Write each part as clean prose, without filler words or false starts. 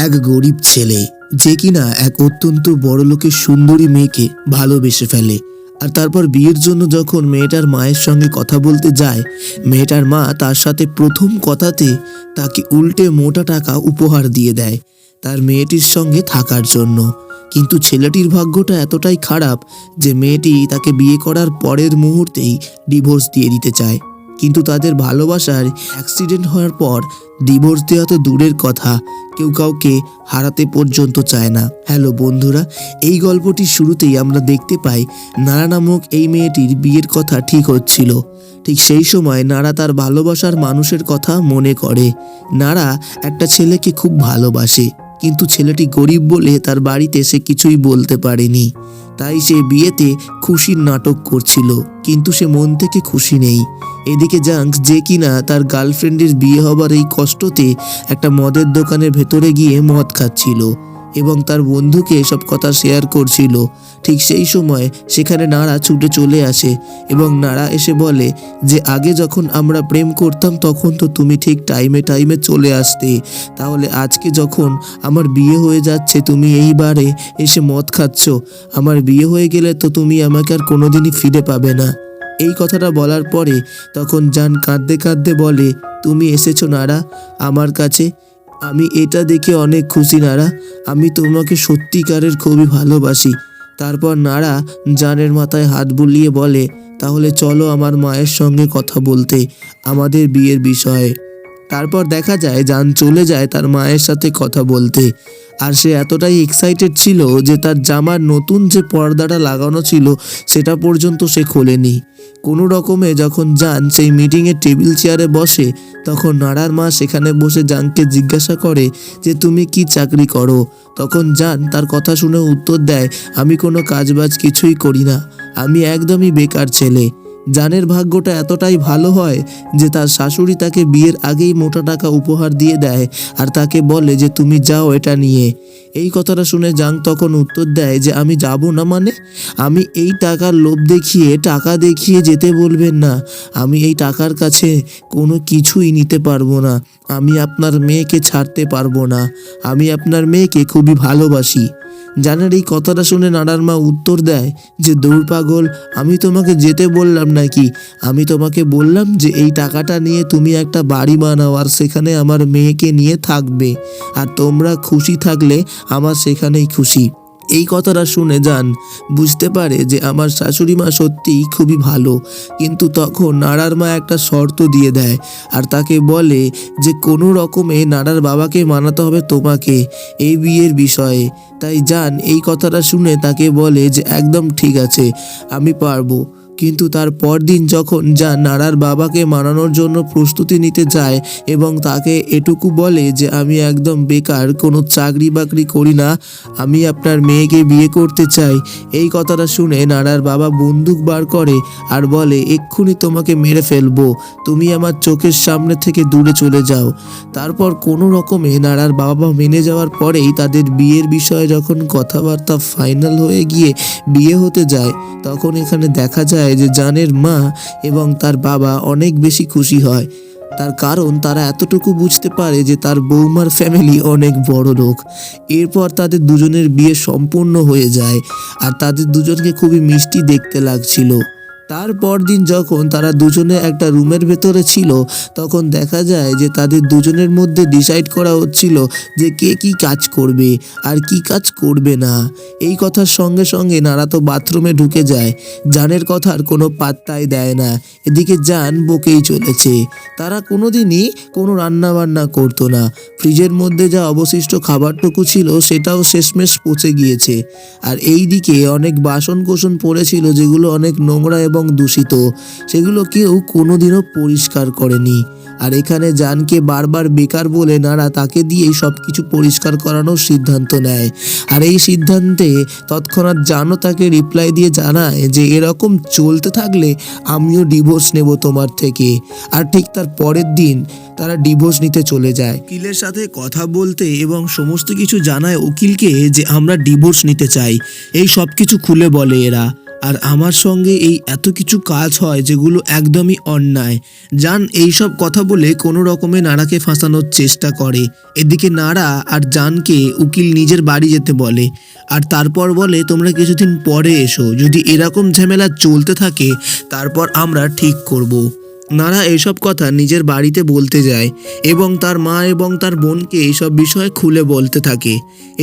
এক গরিব ছেলে যে কিনা এক অত্যন্ত বড়লোকের সুন্দরী মেয়েকে ভালোবেসে ফেলে। আর তারপর বিয়ের জন্য যখন মেয়েটার মায়ের সঙ্গে কথা বলতে যায়, মেয়েটার মা তার সাথে প্রথম কথাতে তাকে উল্টে মোটা টাকা উপহার দিয়ে দেয় তার মেয়েটির সঙ্গে থাকার জন্য। কিন্তু ছেলেটির ভাগ্যটা এতটাই খারাপ যে মেয়েটি তাকে বিয়ে করার পরের মুহূর্তেই ডিভোর্স দিয়ে দিতে চায়। কিন্তু তাদের ভালোবাসার অ্যাক্সিডেন্ট হওয়ার পর ডিভোর্স দেওয়া তো দূরের কথা, কেউ কাউকে হারাতে পর্যন্ত চায় না। হ্যালো বন্ধুরা, এই গল্পটির শুরুতেই আমরা দেখতে পাই নারা নামক এই মেয়েটির বিয়ের কথা ঠিক হচ্ছিল। ঠিক সেই সময় নারা তার ভালোবাসার মানুষের কথা মনে করে। নারা একটা ছেলেকে খুব ভালোবাসে, কিন্তু ছেলেটি গরিব বলে তার বাড়িতে সে কিছুই বলতে পারেনি। তাই সে বিয়েতে খুশির নাটক করছিল, কিন্তু সে মন থেকে খুশি নেই। এদিকে জাঙ্ক যে কিনা তার গার্লফ্রেন্ডের বিয়ে হবার এই কষ্টতে একটা মদের দোকানের ভেতরে গিয়ে মদ খাচ্ছিল এবং তার বন্ধুকে এসব কথা শেয়ার করছিল। ঠিক সেই সময় সেখানে নারা ছুটে চলে আসে এবং নারা এসে বলে যে আগে যখন আমরা প্রেম করতাম তখন তো তুমি ঠিক টাইমে টাইমে চলে আসতে, তাহলে আজকে যখন আমার বিয়ে হয়ে যাচ্ছে তুমি এইবারে এসে মদ খাচ্ছ, আমার বিয়ে হয়ে গেলে তো তুমি আমাকে আর কোনোদিনই ফিরে পাবে না। এই কথাটা বলার পরে তখন জান কাঁদতে কাঁদতে বলে, তুমি এসেছো নারা আমার কাছে, আমি এটা দেখে অনেক খুশি নারা, আমি তোমাকে সত্যিকারের খুবই ভালোবাসি। তারপর নারা জানের মাথায় হাত বুলিয়ে বলে, তাহলে চলো আমার মায়ের সঙ্গে কথা বলতে আমাদের বিয়ের বিষয়ে। তারপর দেখা যায় জান চলে যায় তার মায়ের সাথে কথা বলতে। আর সে এতটাই এক্সাইটেড ছিল যে তার জামার নতুন যে পর্দাটা লাগানো ছিল সেটা পর্যন্ত সে খোলেনি। কোনো রকমে যখন জান সেই মিটিংয়ে টেবিল চেয়ারে বসে, তখন নারার মা সেখানে বসে জানকে জিজ্ঞাসা করে যে তুমি কি চাকরি করো। তখন জান তার কথা শুনে উত্তর দেয়, আমি কোনো কাজবাজ কিছুই করি না, আমি একদমই বেকার ছেলে। জানের ভাগ্যটা এতটাই ভালো হয় যে তার শাশুড়ি তাকে বিয়ের আগেই মোটা টাকা উপহার দিয়ে দেয় আর তাকে বলে যে তুমি যাও এটা নিয়ে। এই কথাটা শুনে জাং তখন উত্তর দেয় যে আমি যাব না মানে, আমি এই টাকার লোভ দেখিয়ে টাকা দেখিয়ে যেতে বলবেন না, আমি এই টাকার কাছে কোনো কিছুই নিতে পারবো না, আমি আপনার মেয়েকে ছাড়তে পারবো না, আমি আপনার মেয়েকে খুবই ভালোবাসি। জানের এই কথাটা শুনে নারার মা উত্তর দেয় যে দৌড় পাগল, আমি তোমাকে যেতে বললাম নাকি, আমি তোমাকে বললাম যে এই টাকাটা নিয়ে তুমি একটা বাড়ি বানাও আর সেখানে আমার মেয়েকে নিয়ে থাকবে, আর তোমরা খুশি থাকলে আমার সেখানেই খুশি। এই কথাটা শুনে জান বুঝতে পারে যে আমার শাশুড়ি মা সত্যিই খুবই ভালো, কিন্তু তখন নারার মা একটা শর্ত দিয়ে দেয় আর তাকে বলে যে কোনো রকমে নারার বাবাকে মানাতে হবে তোমাকে এই বিয়ের বিষয়ে। তাই জান এই কথাটা শুনে তাকে বলে যে একদম ঠিক আছে, আমি পারবো। কিন্তু তার পরদিন যখন জান নারার বাবাকে মানানোর জন্য প্রস্তুতি নিতে যায় এবং তাকে এটুকু বলে যে আমি একদম বেকার, কোনো চাকরি বাকরি করি না, আমি আপনার মেয়েকে বিয়ে করতে চাই, এই কথাটা শুনে নারার বাবা বন্দুক বার করে আর বলে এক্ষুনি তোমাকে মেরে ফেলবো, তুমি আমার চোখের সামনে থেকে দূরে চলে যাও। তারপর কোনো রকমে নারার বাবা মেনে যাওয়ার পরেই তাদের বিয়ের বিষয়ে যখন কথাবার্তা ফাইনাল হয়ে গিয়ে বিয়ে হতে যায়, তখন এখানে দেখা যায় যে জানের মা এবং তার বাবা অনেক বেশি খুশি হয়। তার কারণ তারা এতটুকু বুঝতে পারে যে তার বৌমার ফ্যামিলি অনেক বড় লোক। এরপর তাদের দুজনের বিয়ে সম্পূর্ণ হয়ে যায় আর তাদের দুজনকে খুবই মিষ্টি দেখতে লাগছিল। তারপর দিন যখন তারা দুজনে একটা রুমের ভেতরে ছিল, তখন দেখা যায় যে তাদের দুজনের মধ্যে ডিসাইড করা হচ্ছিল যে কে কি কাজ করবে আর কি কাজ করবে না। এই কথার সঙ্গে সঙ্গে নারা তো বাথরুমে ঢুকে যায়, জানের কথার কোনো পাত্তাই দেয় না। এদিকে জান বকেই চলেছে, তারা কোনোদিনই কোনো রান্না বান্না করতো না, ফ্রিজের মধ্যে যা অবশিষ্ট খাবারটুকু ছিল সেটাও শেষমেশ পচে গিয়েছে। আর এই দিকে অনেক বাসন কোসন পড়েছিল যেগুলো অনেক নোংরা এবং দূষিত, সেগুলো কেউ কোনোদিনও পরিষ্কার করেনি। আর এখানে জানকে বারবার বেকার বলে নারা তাকে দিয়ে সব কিছু পরিষ্কার করানোর সিদ্ধান্ত নেয়। আর এই সিদ্ধান্তে তৎক্ষণাৎ জানও তাকে রিপ্লাই দিয়ে জানায় যে এরকম চলতে থাকলে আমিও ডিভোর্স নেব তোমার থেকে। আর ঠিক তার পরের দিন তারা ডিভোর্স নিতে চলে যায়। উকিলের সাথে কথা বলতে এবং সমস্ত কিছু জানায় উকিলকে যে আমরা ডিভোর্স নিতে চাই, এই সব কিছু খুলে বলে এরা। আর আমার সঙ্গে এই এত কিছু কাজ হয় যেগুলো একদমই অন্যায়। জান এইসব কথা বলে কোনো রকমে নাড়াকে ফাঁসানোর চেষ্টা করে। এদিকে নাড়া আর জানকে উকিল নিজের বাড়ি যেতে বলে, আর তারপর বলে তোমরা কিছুদিন পরে এসো, যদি এরকম ঝামেলা চলতে থাকে তারপর আমরা ঠিক করব। নাড়া এইসব কথা নিজের বাড়িতে বলতে যায় এবং তার মা এবং তার বোনকে এইসব বিষয়ে খুলে বলতে থাকে।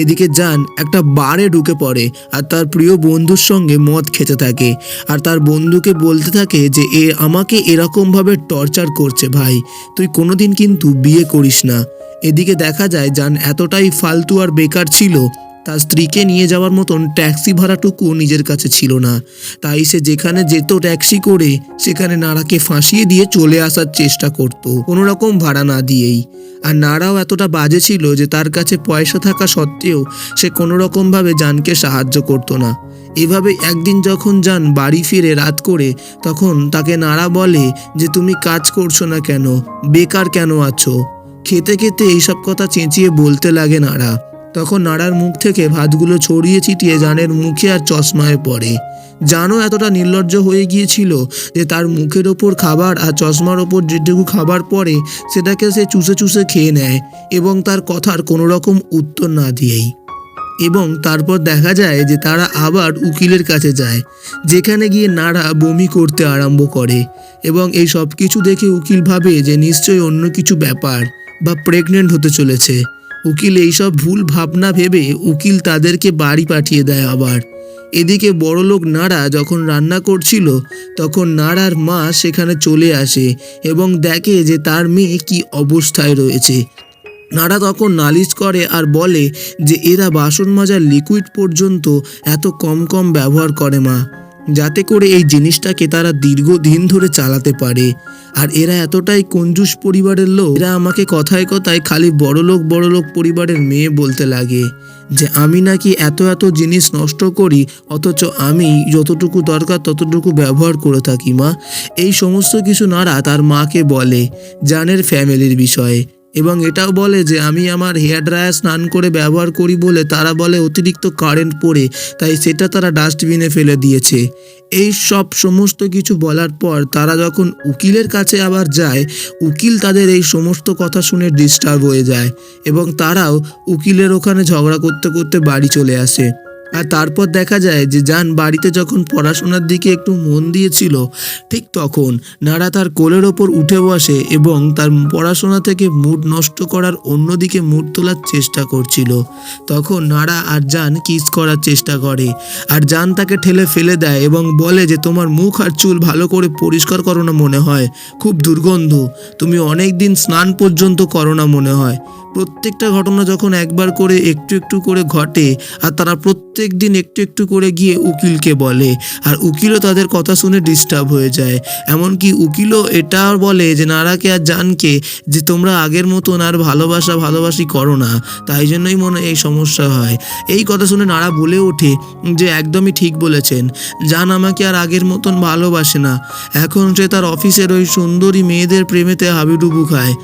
এদিকে জান একটা বারে ঢুকে পড়ে আর তার প্রিয় বন্ধুর সঙ্গে মদ খেতে থাকে, আর তার বন্ধুকে বলতে থাকে যে আমাকে এরকমভাবে টর্চার করছে ভাই, তুই কোনোদিন কিন্তু বিয়ে করিস না। এদিকে দেখা যায় জান এতটাই ফালতু আর বেকার ছিল, তার স্ত্রীকে নিয়ে যাওয়ার মতন ট্যাক্সি ভাড়াটুকু নিজের কাছে ছিল না। তাই সে যেখানে যেত ট্যাক্সি করে সেখানে নাড়াকে ফাঁসিয়ে দিয়ে চলে আসার চেষ্টা করত, কোনো রকম ভাড়া না দিয়েই। আর নাড়াও এতটা বাজে ছিল যে তার কাছে পয়সা থাকা সত্ত্বেও সে কোনো রকমভাবে জানকে সাহায্য করত না। এভাবে একদিন যখন জান বাড়ি ফিরে রাত করে, তখন তাকে নাড়া বলে যে তুমি কাজ করছো না কেন, বেকার কেন আছো। খেতে খেতে এইসব কথা চেঁচিয়ে বলতে লাগে নাড়া। তখন নাড়ার মুখ থেকে ভাতগুলো ছড়িয়ে ছিটিয়ে জানের মুখে আর চশমায় পড়ে। জানও এতটা নির্লজ্জ হয়ে গিয়েছিল যে তার মুখের ওপর খাবার আর চশমার ওপর যেটুকু খাবার পড়ে সেটাকে সে চুষে চুষে খেয়ে নেয় এবং তার কথার কোনো রকম উত্তর না দিয়েই। এবং তারপর দেখা যায় যে তারা আবার উকিলের কাছে যায়, যেখানে গিয়ে নাড়া বমি করতে আরম্ভ করে এবং এই সব কিছু দেখে উকিল ভাবে যে নিশ্চয়ই অন্য কিছু ব্যাপার বা প্রেগনেন্ট হতে চলেছে। উকিল এইসব ভুল ভাবনা ভেবে উকিল তাদেরকে বাড়ি পাঠিয়ে দেয় আবার। এদিকে বড়লোক নাড়া যখন রান্না করছিল তখন নাড়ার মা সেখানে চলে আসে এবং দেখে যে তার মেয়ে কি অবস্থায় রয়েছে। নাড়া তখন নালিশ করে আর বলে যে এরা বাসন মাজার লিকুইড পর্যন্ত এত কম কম ব্যবহার করে মা, যাতে করে এই জিনিসটাকে তারা দীর্ঘদিন ধরে চালাতে পারে। আর এরা এতটাই কঞ্জুস পরিবারের লোক, এরা আমাকে কথায় কথায় খালি বড়লোক পরিবারের মেয়ে বলতে লাগে যে আমি নাকি এত এত জিনিস নষ্ট করি, অথচ আমি যতটুকু দরকার ততটুকু ব্যবহার করে থাকি মা। এই সমস্ত কিছু নাড়া তার মাকে বলে জানের ফ্যামিলির বিষয়ে, এবং এটাও বলে যে আমি আমার হেয়ার ড্রায়ার স্নান করে ব্যবহার করি বলে তারা বলে অতিরিক্ত কারেন্ট পড়ে, তাই সেটা তারা ডাস্টবিনে ফেলে দিয়েছে। এই সব সমস্ত কিছু বলার পর তারা যখন উকিলের কাছে আবার যায়, উকিল তাদের এই সমস্ত কথা শুনে ডিস্টার্ব হয়ে যায় এবং তারাও উকিলের ওখানে ঝগড়া করতে করতে বাড়ি চলে আসে। আর তারপর দেখা যায় যে জান বাড়িতে যখন পড়াশোনার দিকে একটু মন দিয়েছিল, ঠিক তখন নাড়া তার কোলের ওপর উঠে বসে এবং তার পড়াশোনা থেকে মুড নষ্ট করার অন্যদিকে মুড তোলার চেষ্টা করছিল। তখন নাড়া আর জান কিস করার চেষ্টা করে, আর জান তাকে ঠেলে ফেলে দেয় এবং বলে যে তোমার মুখ আর চুল ভালো করে পরিষ্কার করো না মনে হয়, খুব দুর্গন্ধ, তুমি অনেক দিন স্নান পর্যন্ত করো না মনে হয়। প্রত্যেকটা ঘটনা যখন একবার করে একটু একটু করে ঘটে আর তারা প্রত্যেক দিন একটু একটু করে গিয়ে উকিলকে বলে, আর উকিলও তাদের কথা শুনে ডিস্টার্ব হয়ে যায়। এমনকি উকিলও এটাও বলে যে নাড়াকে আর জানকে যে তোমরা আগের মতন আর ভালোবাসি করো না, তাই জন্যই মনে হয় এই সমস্যা হয়। এই কথা শুনে নাড়া বলে ওঠে যে একদমই ঠিক বলেছেন, জান আমাকে আর আগের মতন ভালোবাসে না, এখন সে তার অফিসের ওই সুন্দরী মেয়েদের প্রেমেতে হাবিডুবু খায়।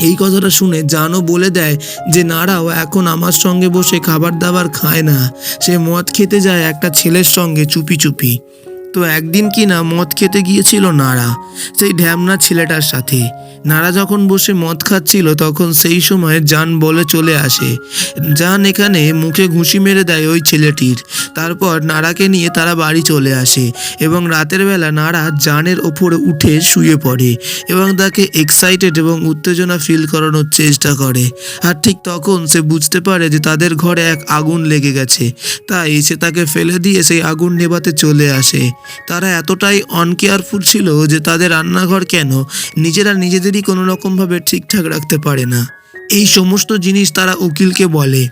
এই কথাটা শুনে জানও বলে দেয় যে নাড়াও এখন আমার সঙ্গে বসে খাবার দাবার খায় না, সে মদ খেতে যায় একটা ছেলের সঙ্গে চুপি চুপি। তো একদিন কি না মদ খেতে গিয়েছিল নাড়া সেই ঢ্যামনা ছেলেটার সাথে। নাড়া যখন বসে মদ খাচ্ছিল তখন সেই সময় জান বলে চলে আসে। জান এখানে মুখে ঘুষি মেরে দেয় ওই ছেলেটির। তারপর নাড়াকে নিয়ে তারা বাড়ি চলে আসে এবং রাতের বেলা নাড়া জানের ওপরে উঠে শুয়ে পড়ে এবং তাকে এক্সাইটেড এবং উত্তেজনা ফিল করানোর চেষ্টা করে। আর ঠিক তখন সে বুঝতে পারে যে তাদের ঘরে এক আগুন লেগে গেছে, তাই সে তাকে ফেলে দিয়ে সেই আগুন নেভাতে চলে আসে। তারা এতটাই অনকেয়ারফুল ছিল যে তাদের রান্নাঘর কেন নিজেরা নিজেদেরই কোনো রকমভাবে ঠিকঠাক রাখতে পারে না। এই সমস্ত জিনিস তারা উকিলকে বলে,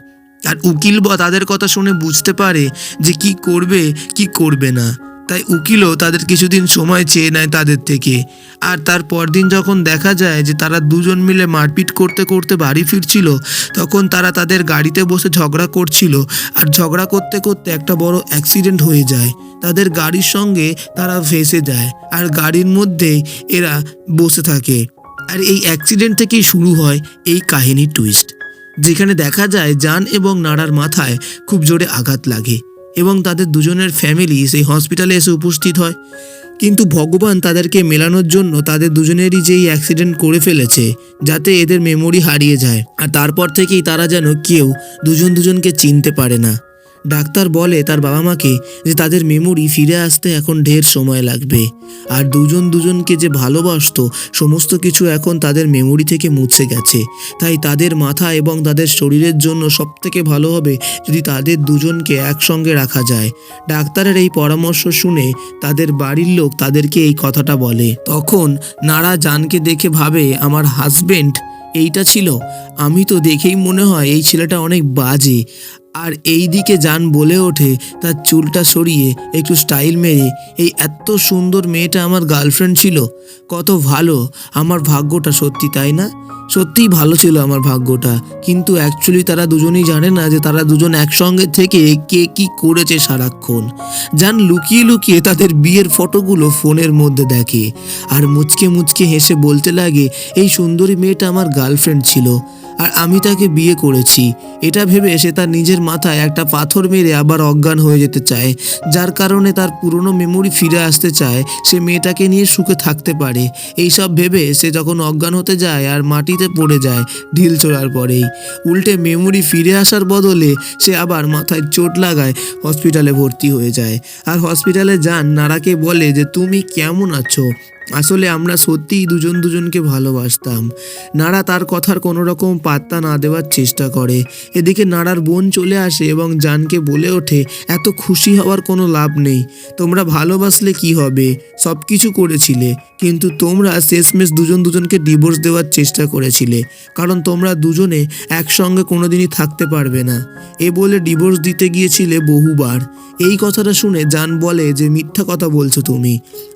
আর উকিল তাদের কথা শুনে বুঝতে পারে যে কি করবে কি করবে না। তাই উকিলও তাদের কিছুদিন সময় চেয়ে নেয় তাদের থেকে। আর তার পরদিন যখন দেখা যায় যে তারা দুজন মিলে মারপিট করতে করতে বাড়ি ফিরছিল, তখন তারা তাদের গাড়িতে বসে ঝগড়া করছিল, আর ঝগড়া করতে করতে একটা বড় অ্যাক্সিডেন্ট হয়ে যায়। তাদের গাড়ির সঙ্গে তারা ফেঁসে যায় আর গাড়ির মধ্যেই এরা বসে থাকে। আর এই অ্যাক্সিডেন্ট থেকেই শুরু হয় এই কাহিনীর টুইস্ট, যেখানে দেখা যায় জান এবং নাড়ার মাথায় খুব জোরে আঘাত লাগে এবং তাদের দুজনের ফ্যামিলি সেই হসপিটালে এসে উপস্থিত হয়। কিন্তু ভগবান তাদেরকে মেলানোর জন্য তাদের দুজনেরই যেই অ্যাক্সিডেন্ট করে ফেলেছে, যাতে এদের মেমোরি হারিয়ে যায়, আর তারপর থেকেই তারা যেন কেউ দুজনকে চিনতে পারে না। ডাক্তার বলে তার বাবা মাকে যে তাদের মেমোরি ফিরে আসতে এখন ঢের সময় লাগবে, আর দুজনকে যে ভালোবাসতো সমস্ত কিছু এখন তাদের মেমোরি থেকে মুছে গেছে। তাই তাদের মাথা এবং তাদের শরীরের জন্য সবথেকে ভালো হবে যদি তাদের দুজনকে একসঙ্গে রাখা যায়। ডাক্তারের এই পরামর্শ শুনে তাদের বাড়ির লোক তাদেরকে এই কথাটা বলে। তখন নারা জানকে দেখে ভাবে, আমার হাজবেন্ড এইটা ছিল? আমি তো দেখেই মনে হয় এই ছেলেটা অনেক বাজে। আর এই দিকে জান বলে ওঠে তার চুলটা সরিয়ে একটু স্টাইল মেরে, এই এত সুন্দর মেয়েটা আমার গার্লফ্রেন্ড ছিল, কত ভালো আমার ভাগ্যটা, সত্যি তাই না? সত্যিই ভালো ছিল আমার ভাগ্যটা। কিন্তু অ্যাকচুয়ালি তারা দুজনেই জানে না যে তারা দুজন একসঙ্গে থেকে কে কি করেছে সারাক্ষণ। জান লুকিয়ে লুকিয়ে তাদের বিয়ের ফটোগুলো ফোনের মধ্যে দেখে আর মুচকে হেসে বলতে লাগে, এই সুন্দরী মেয়েটা আমার গার্লফ্রেন্ড ছিল আর আমি তাকে বিয়ে করেছি। এটা ভেবে সে তার নিজের মাথায় একটা পাথর মেরে আবার অজ্ঞান হয়ে যেতে চায়, যার কারণে তার পুরনো মেমোরি ফিরে আসতে চায়, সে মেয়েটাকে নিয়ে সুখে থাকতে পারে। এইসব ভেবে সে যখন অজ্ঞান হতে যায় আর মাটিতে পড়ে যায় ঢিল ছোড়ার পরেই, উল্টে মেমোরি ফিরে আসার বদলে সে আবার মাথায় চোট লাগায় হসপিটালে ভর্তি হয়ে যায়। আর হসপিটালে যান নারাকে বলে যে তুমি কেমন আছো? আসলে আমরা সত্যিই দুজনকে ভালোবাসতাম। নারা তার কথার কোনো রকম পাত্তা না দেওয়ার চেষ্টা করে। এদিকে নারার বোন চলে আসে এবং জানকে বলে ওঠে, এত খুশি হওয়ার কোনো লাভ নেই। তোমরা ভালোবাসলে কি হবে? সব কিছু করেছিলে, কিন্তু তোমরা শেষমেশ দুজনকে ডিভোর্স দেওয়ার চেষ্টা করেছিলে, কারণ তোমরা দুজনে একসঙ্গে কোনোদিনই থাকতে পারবে না। এ বলে ডিভোর্স দিতে গিয়েছিলে বহুবার। এই কথাটা শুনে জান বলে যে মিথ্যা কথা বলছো তুমি।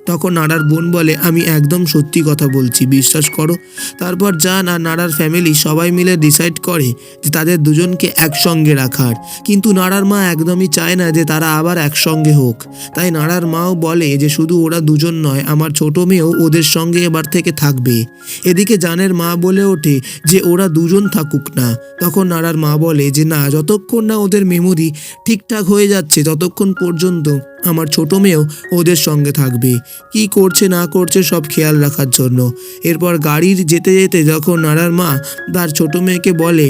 তখন নারার বোন বলে, আমি একদম সত্যি কথা বলছি, বিশ্বাস করো। তারপর জান আর নারার ফ্যামিলি সবাই মিলে ডিসাইড করে যে তাদের দুজনকে একসঙ্গে রাখার। কিন্তু নারার মা একদমই চায় না যে তারা আবার একসঙ্গে হোক। তাই নারার মাও বলে যে শুধু ওরা দুজন নয়, আমার ছোট মেয়েও ওদের সঙ্গে এবার থেকে থাকবে। এদিকে জানের মা বলে ওঠে যে ওরা দুজন থাকুক না। তখন নারার মা বলে যে না, যতক্ষণ না ওদের মেমোরি ঠিকঠাক হয়ে যাচ্ছে ততক্ষণ পর্যন্ত আমার ছোট মেয়েও ওদের সঙ্গে থাকবে, কি করছে না করছে সব খেয়াল রাখার জন্য। এরপর গাড়ির যেতে যেতে যখন নারার মা তার ছোট মেয়েকে বলে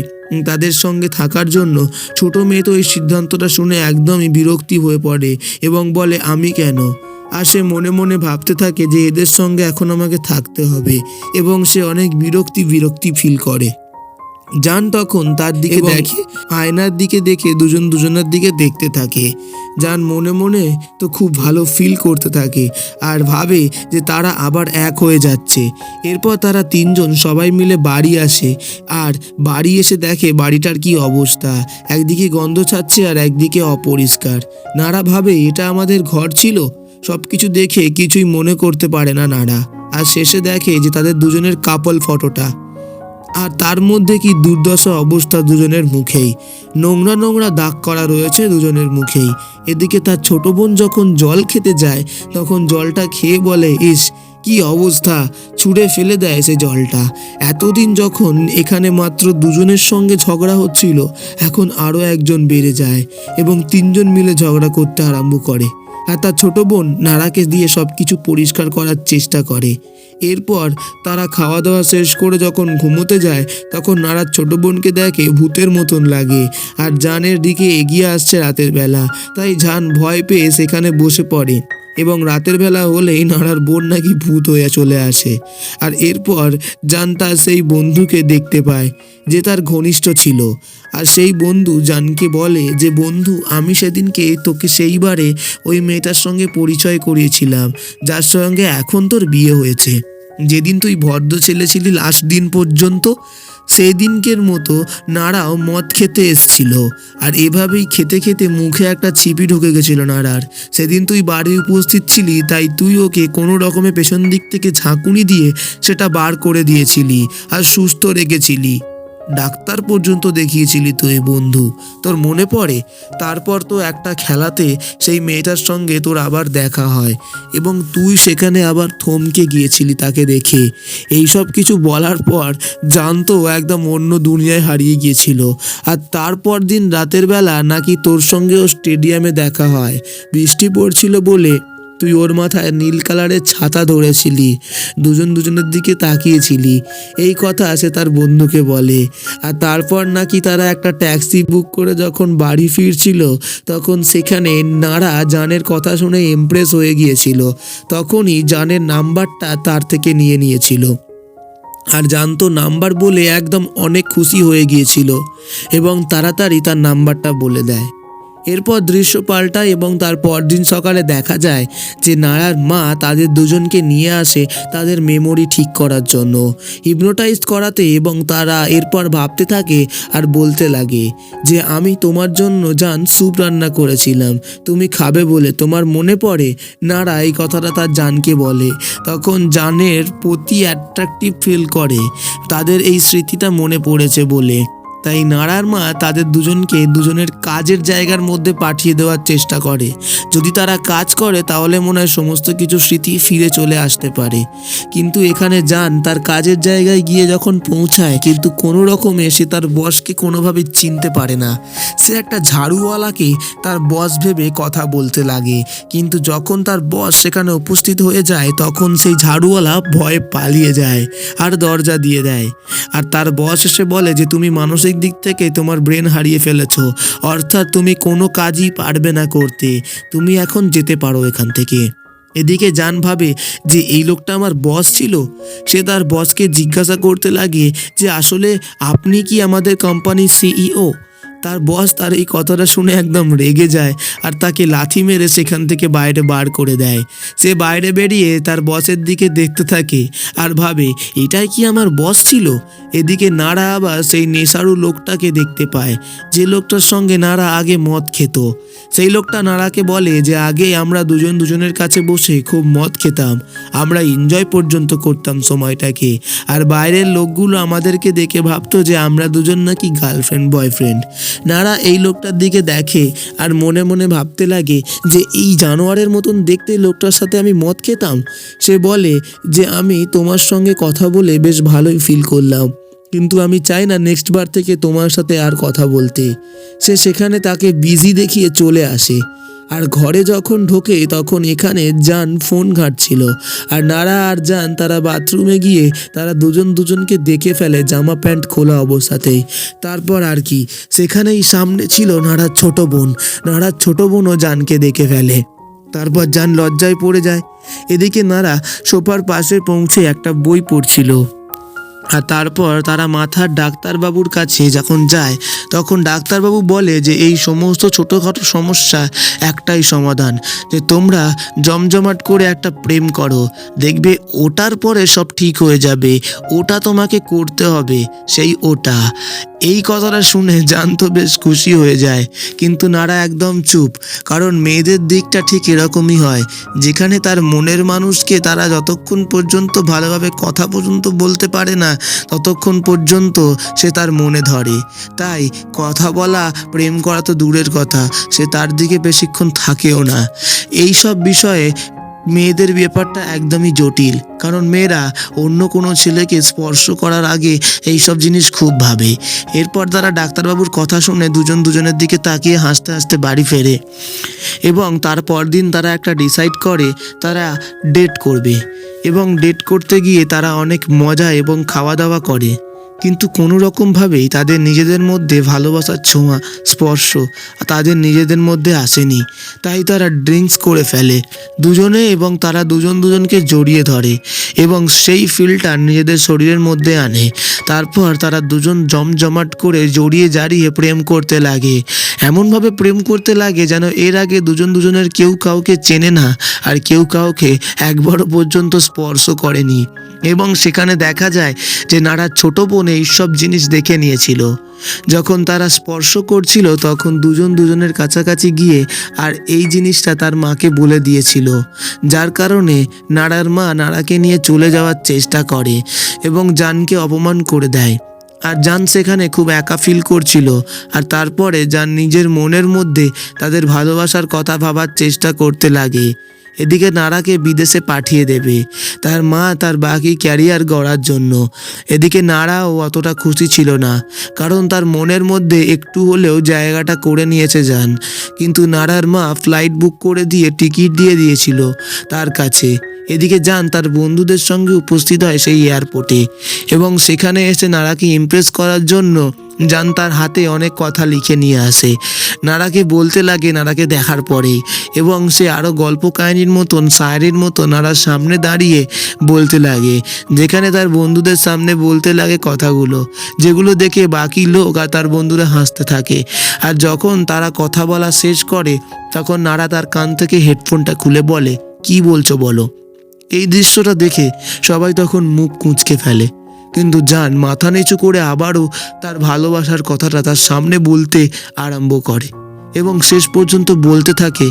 তাদের সঙ্গে থাকার জন্য, ছোট মেয়ে তো এই সিদ্ধান্তটা শুনে একদমই বিরক্তি হয়ে পড়ে এবং বলে আমি কেন? আর সে মনে মনে ভাবতে থাকে যে এদের সঙ্গে এখন আমাকে থাকতে হবে, এবং সে অনেক বিরক্তি ফিল করে। জান তখন তার দিকে দেখে, আয়নার দিকে দেখে দুজনের দিকে দেখতে থাকে। জান মনে মনে তো খুব ভালো ফিল করতে থাকে আর ভাবে যে তারা আবার এক হয়ে যাচ্ছে। এরপর তারা তিনজন সবাই মিলে বাড়ি আসে, আর বাড়ি এসে দেখে বাড়িটার কি অবস্থা। একদিকে গন্ধ ছাড়ছে আর একদিকে অপরিষ্কার। নারা ভাবে এটা আমাদের ঘর ছিল। সবকিছু দেখে কিছুই মনে করতে পারে না নারা। আর শেষে দেখে যে তাদের দুজনের কাপল ফটোটা, আর তার মধ্যে কি দুর্দশা অবস্থা দুজনের মুখেই, নোংরা দাগ করা রয়েছে দুজনের মুখেই। এদিকে তার ছোট বোন যখন জল খেতে যায় তখন জলটা খেয়ে বলে, ইস কি অবস্থা, ছুঁড়ে ফেলে দেয় সে জলটা। এতদিন যখন এখানে মাত্র দুজনের সঙ্গে ঝগড়া হচ্ছিল, এখন আরও একজন বেড়ে যায় এবং তিনজন মিলে ঝগড়া করতে আরম্ভ করে। আর তার ছোট বোন নারাকে দিয়ে সব কিছু পরিষ্কার করার চেষ্টা করে। এরপর তারা খাওয়া দাওয়া শেষ করে যখন ঘুমোতে যায় তখন নারার ছোট বোনকে দেখে ভূতের মতন লাগে, আর জানের দিকে এগিয়ে আসছে রাতের বেলা। তাই জান ভয় পেয়ে সেখানে বসে পড়ে এবং রাতের বেলা হলেই নারার বোন নাকি ভূত হয়ে চলে আসে। আর এরপর জান তার সেই বন্ধুকে দেখতে পায় যে তার ঘনিষ্ঠ ছিল। আর সেই বন্ধু জানকে বলে যে বন্ধু, আমি সেদিনকে তোকে সেইবারে ওই মেয়েটার সঙ্গে পরিচয় করিয়েছিলাম যার সঙ্গে এখন তোর বিয়ে হয়েছে। যেদিন তুই ভদ্র ছেলে ছিলি লাস্ট দিন পর্যন্ত, সেই দিনকের মতো নারাও মদ খেতে এসছিল, আর এভাবেই খেতে খেতে মুখে একটা ছিপি ঢুকে গেছিল নারার। সেদিন তুই বাড়ি উপস্থিত ছিলি, তাই তুই ওকে কোনো রকমে পেছন দিক থেকে ঝাঁকুনি দিয়ে সেটা বার করে দিয়েছিলি আর সুস্থ রেখেছিলি। ডাক্তার পর্যন্ত দেখিয়েছিলি তুই বন্ধু, তোর মনে পড়ে? তারপর তো একটা খেলাতে সেই মেয়েটার সঙ্গে তোর আবার দেখা হয় এবং তুই সেখানে আবার থমকে গিয়েছিলি তাকে দেখে। এই সব কিছু বলার পর জানতো একদম অন্য দুনিয়ায় হারিয়ে গিয়েছিল। আর তারপর দিন রাতের বেলা নাকি তোর সঙ্গেও স্টেডিয়ামে দেখা হয়, বৃষ্টি পড়ছিল বলে তুই ওর মাথায় নীল কালারের ছাতা ধরেছিলি, দুজনের দিকে তাকিয়েছিলি, এই কথা সে তার বন্ধুকে বলে। আর তারপর নাকি তারা একটা ট্যাক্সি বুক করে যখন বাড়ি ফিরছিল তখন সেখানে নারা জানের কথা শুনে ইমপ্রেস হয়ে গিয়েছিল, তখনই জানের নাম্বারটা তার থেকে নিয়ে নিয়েছিল। আর জানতো নাম্বার বলে একদম অনেক খুশি হয়ে গিয়েছিল এবং তাড়াতাড়ি তার নাম্বারটা বলে দেয়। এরপর দৃশ্য পাল্টায় এবং তার পরদিন সকালে দেখা যায় যে নারার মা তাদের দুজনকে নিয়ে আসে তাদের মেমোরি ঠিক করার জন্য, হিপনোটাইজ করাতে, এবং তারা এরপর ভাবতে থাকে আর বলতে লাগে যে আমি তোমার জন্য জান স্যুপ রান্না করেছিলাম, তুমি খাবে বলে, তোমার মনে পড়ে? নারা এই কথাটা তার জানকে বলে। তখন জানের প্রতি অ্যাট্রাকটিভ ফিল করে তাদের এই স্মৃতিটা মনে পড়েছে বলে। তাই নারার মা তাদের দুজনকে দুজনের কাজের জায়গার মধ্যে পাঠিয়ে দেওয়ার চেষ্টা করে, যদি তারা কাজ করে তাহলে মনে হয় সমস্ত কিছু স্মৃতি ফিরে চলে আসতে পারে। কিন্তু এখানে জান তার কাজের জায়গায় গিয়ে যখন পৌঁছায় কিন্তু কোনো রকমে সে তার বসকে কোনোভাবে চিনতে পারে না। সে একটা ঝাড়ুওয়ালাকে তার বস ভেবে কথা বলতে লাগে, কিন্তু যখন তার বস সেখানে উপস্থিত হয়ে যায় তখন সেই ঝাড়ুওয়ালা ভয়ে পালিয়ে যায় আর দরজা দিয়ে দেয়। আর তার বস এসে বলে যে তুমি মানসিক দিক থেকে তোমার ব্রেন হারিয়ে ফেলেছো, অর্থাৎ তুমি কোনো কাজই পারবে না করতে, তুমি এখন যেতে পারো এখান থেকে। এদিকে জান ভাবে যে এই লোকটা আমার বস ছিল। সে তার বসকে জিজ্ঞাসা করতে লাগে যে আসলে আপনি কি আমাদের কোম্পানির সিইও? তার বস তার এই কথাটা শুনে একদম রেগে যায় আর তাকে লাথি মেরে সেখান থেকে বাইরে বার করে দেয়। সে বাইরে বেরিয়ে তার বসের দিকে দেখতে থাকে আর ভাবে এটাই কি আমার বস ছিল? এদিকে নারা আবার সেই নেশারু লোকটাকে দেখতে পায়, যে লোকটার সঙ্গে নারা আগে মদ খেত। সেই লোকটা নারাকে বলে যে আগে আমরা দুজনের কাছে বসে খুব মদ খেতাম, আমরা এনজয় পর্যন্ত করতাম সময়টাকে, আর বাইরের লোকগুলো আমাদেরকে দেখে ভাবতো যে আমরা দুজন নাকি গার্লফ্রেন্ড বয়ফ্রেন্ড। নারা এই লোকটার দিকে দেখে আর মনে মনে ভাবতে লাগে যে এই জানোয়ারের মতন দেখতে লোকটার সাথে আমি মদ খেতাম। সে বলে যে আমি তোমার সঙ্গে কথা বলে বেশ ভালোই ফিল করলাম, কিন্তু আমি চাই না নেক্সট বার থেকে তোমার সাথে আর কথা বলতে। সে সেখানে তাকে বিজি দেখিয়ে চলে আসে। আর ঘরে যখন ঢোকে তখন এখানে জান ফোন ঘাঁটছিল, আর নারা আর জান তারা বাথরুমে গিয়ে তারা দুজনকে দেখে ফেলে জামা প্যান্ট খোলা অবস্থাতেই। তারপর আর কি, সেখানেই সামনে ছিল নারার ছোট বোন। নারার ছোট বোনও জানকে দেখে ফেলে। তারপর জান লজ্জায় পড়ে যায়। এদিকে নারা সোফার পাশে পৌঁছে একটা বই পড়ছিল। আর তারপর তারা মাথার ডাক্তারবাবুর কাছে যখন যায় তখন ডাক্তারবাবু বলে যে এই সমস্ত ছোটোখাটো সমস্যা একটাই সমাধান, যে তোমরা জমজমাট করে একটা প্রেম করো, দেখবে ওটার পরে সব ঠিক হয়ে যাবে, ওটা তোমাকে করতে হবে, সেই ওটা। এই কথাটা শুনে জান তো বেশ খুশি হয়ে যায়, কিন্তু নারা একদম চুপ, কারণ মেয়েদের দিকটা ঠিক এরকমই হয়, যেখানে তার মনের মানুষকে তারা যতক্ষণ পর্যন্ত ভালোভাবে কথা পর্যন্ত বলতে পারে না ততক্ষণ পর্যন্ত সে তার মনে ধরে। তাই কথা বলা, প্রেম করা তো দূরের কথা, সে তার দিকে বেশিক্ষণ থাকেও না। এই সব বিষয়ে মেয়েদের ব্যাপারটা একদমই জটিল, কারণ মেয়েরা অন্য কোনো ছেলেকে স্পর্শ করার আগে এই সব জিনিস খুব ভাবে। এরপর তারা ডাক্তারবাবুর কথা শুনে দুজনের দিকে তাকিয়ে হাসতে হাসতে বাড়ি ফেরে এবং তারপর দিন তারা একটা ডিসাইড করে তারা ডেট করবে, এবং ডেট করতে গিয়ে তারা অনেক মজা এবং খাওয়া দাওয়া করে, কিন্তু কোনো রকমভাবেই তাদের নিজেদের মধ্যে ভালোবাসার ছোঁয়া, স্পর্শ তাদের নিজেদের মধ্যে আসেনি। তাই তারা ড্রিঙ্কস করে ফেলে দুজনে, এবং তারা দুজনকে জড়িয়ে ধরে এবং সেই ফিলটা নিজেদের শরীরের মধ্যে আনে। তারপর তারা দুজন জমজমাট করে জড়িয়ে জারিয়ে প্রেম করতে লাগে, এমনভাবে প্রেম করতে লাগে যেন এর আগে দুজনের কেউ কাউকে চেনে না আর কেউ কাউকে একবারও পর্যন্ত স্পর্শ করেনি। এবং সেখানে দেখা যায় যে নারার ছোট বোন এইসব জিনিস দেখে নিয়েছিল। যখন তারা স্পর্শ করছিল তখন দুজনের কাছাকাছি গিয়ে আর এই জিনিসটা তার মাকে বলে দিয়েছিল, যার কারণে নারার মা নারাকে নিয়ে চলে যাওয়ার চেষ্টা করে এবং জানকে অপমান করে দেয়। আর জান সেখানে খুব একা ফিল করছিল। আর তারপরে জান নিজের মনের মধ্যে তাদের ভালোবাসার কথা ভাবার চেষ্টা করতে লাগে। এদিকে নারাকে বিদেশে পাঠিয়ে দেবে তার মা তার বাকি ক্যারিয়ার গড়ার জন্য। এদিকে নারাও অতটা খুশি ছিল না, কারণ তার মনের মধ্যে একটু হলেও জায়গাটা করে নিয়েছে জান। কিন্তু নারার মা ফ্লাইট বুক করে দিয়ে টিকিট দিয়ে দিয়েছিল তার কাছে। এদিকে জান তার বন্ধুদের সঙ্গে উপস্থিত হয় সেই এয়ারপোর্টে, এবং সেখানে এসে নারাকে ইমপ্রেস করার জন্য জান তার হাতে অনেক কথা লিখে নিয়ে আসে। নারাকে বলতে লাগে নারাকে দেখার পরেই, এবং সে আরও গল্প কাহিনীর মতন শায়েরির মতো নারার সামনে দাঁড়িয়ে বলতে লাগে, যেখানে তার বন্ধুদের সামনে বলতে লাগে কথাগুলো, যেগুলো দেখে বাকি লোক আর তার বন্ধুরা হাসতে থাকে। আর যখন তারা কথা বলা শেষ করে তখন নারা তার কান থেকে হেডফোনটা খুলে বলে, কি বলছো বলো। এই দৃশ্যটা দেখে সবাই তখন মুখ কুঁচকে ফেলে, কিন্তু জান মাথা নিচু করে আবারও তার ভালোবাসার কথাটা তার সামনে বলতে আরম্ভ করে, এবং শেষ পর্যন্ত বলতে থাকে।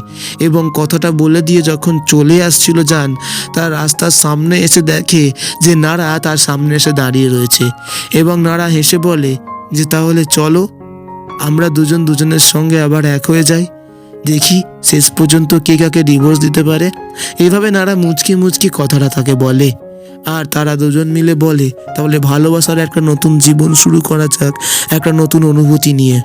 এবং কথাটা বলে দিয়ে যখন চলে আসছিল জান, তার রাস্তার সামনে এসে দেখে যে নারা তার সামনে এসে দাঁড়িয়ে রয়েছে, এবং নারা হেসে বলে যে তাহলে চলো আমরা দুজন দুজনের সঙ্গে আবার এক হয়ে যাই, দেখি শেষ পর্যন্ত কে কাকে ডিভোর্স দিতে পারে। এইভাবে নারা মুচকি মুচকি কথাটা তাকে বলে, আর তারা দুজন মিলে বলে তাহলে ভালোবাসার একটা নতুন জীবন শুরু করা যাক, একটা নতুন অনুভূতি নিয়ে।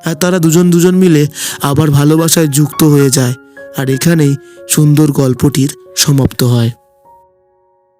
আর তারা দুজন মিলে আবার ভালোবাসায় যুক্ত হয়ে যায়। আর এখানেই সুন্দর গল্পটির সমাপ্ত হয়।